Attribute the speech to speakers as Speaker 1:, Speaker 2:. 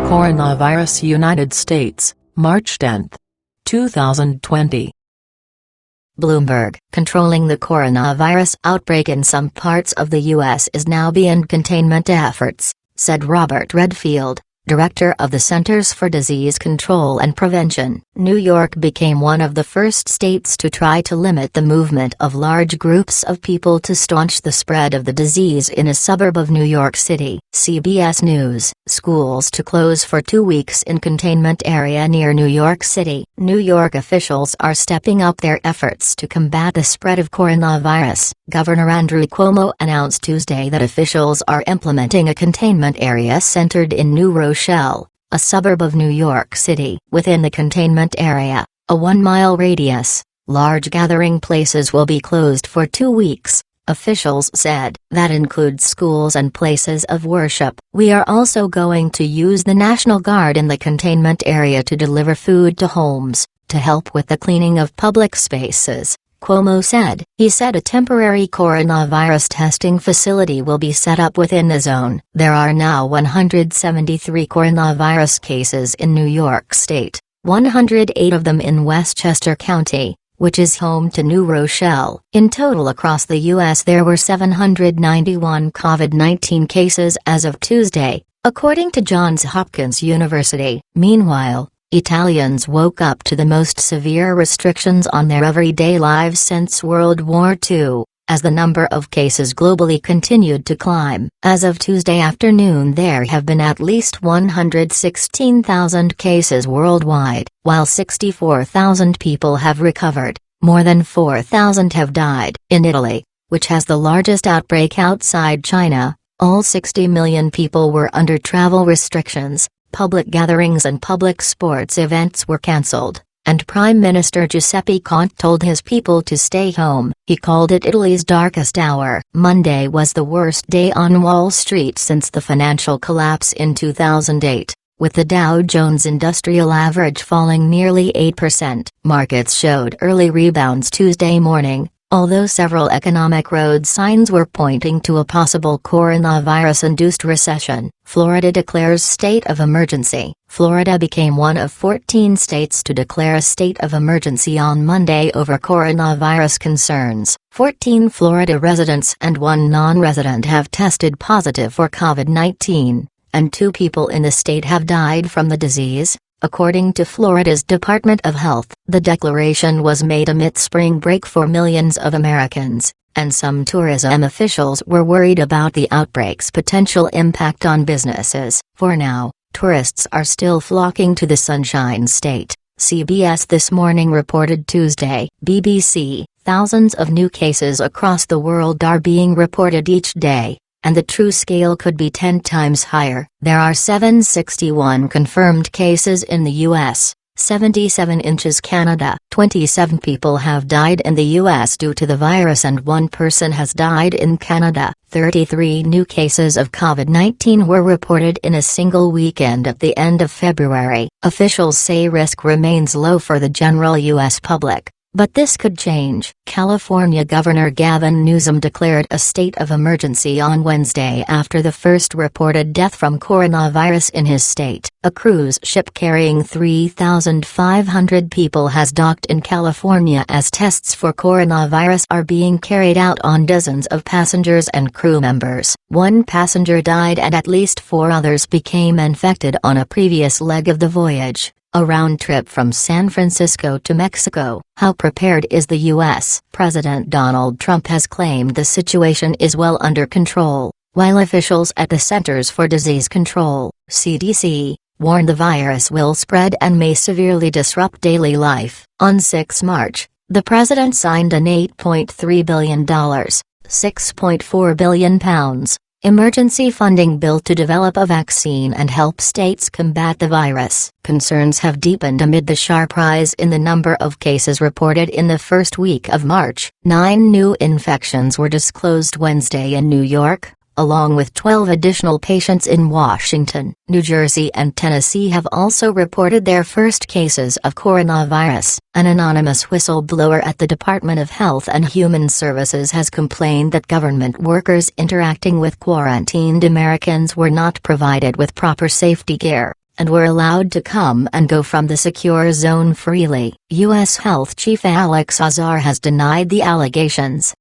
Speaker 1: Coronavirus United States, March 10, 2020.
Speaker 2: Bloomberg: controlling the coronavirus outbreak in some parts of the U.S. is now beyond containment efforts, said Robert Redfield, director of the Centers for Disease Control and Prevention. New York became one of the first states to try to limit the movement of large groups of people to staunch the spread of the disease in a suburb of New York City. CBS News: schools to close for 2 weeks in containment area near New York City. New York officials are stepping up their efforts to combat the spread of coronavirus. Governor Andrew Cuomo announced Tuesday that officials are implementing a containment area centered in New Rochelle, a suburb of New York City. Within the containment area, a 1-mile radius, large gathering places will be closed for 2 weeks, officials said. That includes schools and places of worship. We are also going to use the National Guard in the containment area to deliver food to homes, to help with the cleaning of public spaces, Cuomo said. He said a temporary coronavirus testing facility will be set up within the zone. There are now 173 coronavirus cases in New York State, 108 of them in Westchester County, which is home to New Rochelle. In total across the U.S. there were 791 COVID-19 cases as of Tuesday, according to Johns Hopkins University. Meanwhile, Italians woke up to the most severe restrictions on their everyday lives since World War II, as the number of cases globally continued to climb. As of Tuesday afternoon there have been at least 116,000 cases worldwide, while 64,000 people have recovered. More than 4,000 have died. In Italy, which has the largest outbreak outside China, all 60 million people were under travel restrictions. Public gatherings and public sports events were cancelled, and Prime Minister Giuseppe Conte told his people to stay home. He called it Italy's darkest hour. Monday was the worst day on Wall Street since the financial collapse in 2008, with the Dow Jones Industrial Average falling nearly 8%. Markets showed early rebounds Tuesday morning, although several economic road signs were pointing to a possible coronavirus-induced recession. Florida declares state of emergency. Florida became one of 14 states to declare a state of emergency on Monday over coronavirus concerns. 14 Florida residents and 1 non-resident have tested positive for COVID-19, and 2 people in the state have died from the disease, according to Florida's Department of Health. The declaration was made amid spring break for millions of Americans, and some tourism officials were worried about the outbreak's potential impact on businesses. For now, tourists are still flocking to the Sunshine State, CBS This Morning reported Tuesday. BBC: thousands of new cases across the world are being reported each day, and the true scale could be 10 times higher. There are 761 confirmed cases in the U.S., 77 in Canada. 27 people have died in the U.S. due to the virus and 1 person has died in Canada. 33 new cases of COVID-19 were reported in a single weekend at the end of February. Officials say risk remains low for the general U.S. public, but this could change. California Governor Gavin Newsom declared a state of emergency on Wednesday after the first reported death from coronavirus in his state. A cruise ship carrying 3,500 people has docked in California as tests for coronavirus are being carried out on dozens of passengers and crew members. 1 passenger died and at least 4 others became infected on a previous leg of the voyage, a round trip from San Francisco to Mexico. How prepared is the U.S.? President Donald Trump has claimed the situation is well under control, while officials at the Centers for Disease Control, CDC, warn the virus will spread and may severely disrupt daily life. On 6 March, the president signed an $8.3 billion, £6.4 billion, emergency funding bill to develop a vaccine and help states combat the virus. Concerns have deepened amid the sharp rise in the number of cases reported in the first week of March. 9 new infections were disclosed Wednesday in New York, along with 12 additional patients in Washington. New Jersey and Tennessee have also reported their first cases of coronavirus. An anonymous whistleblower at the Department of Health and Human Services has complained that government workers interacting with quarantined Americans were not provided with proper safety gear. and were allowed to come and go from the secure zone freely. U.S. Health Chief Alex Azar has denied the allegations.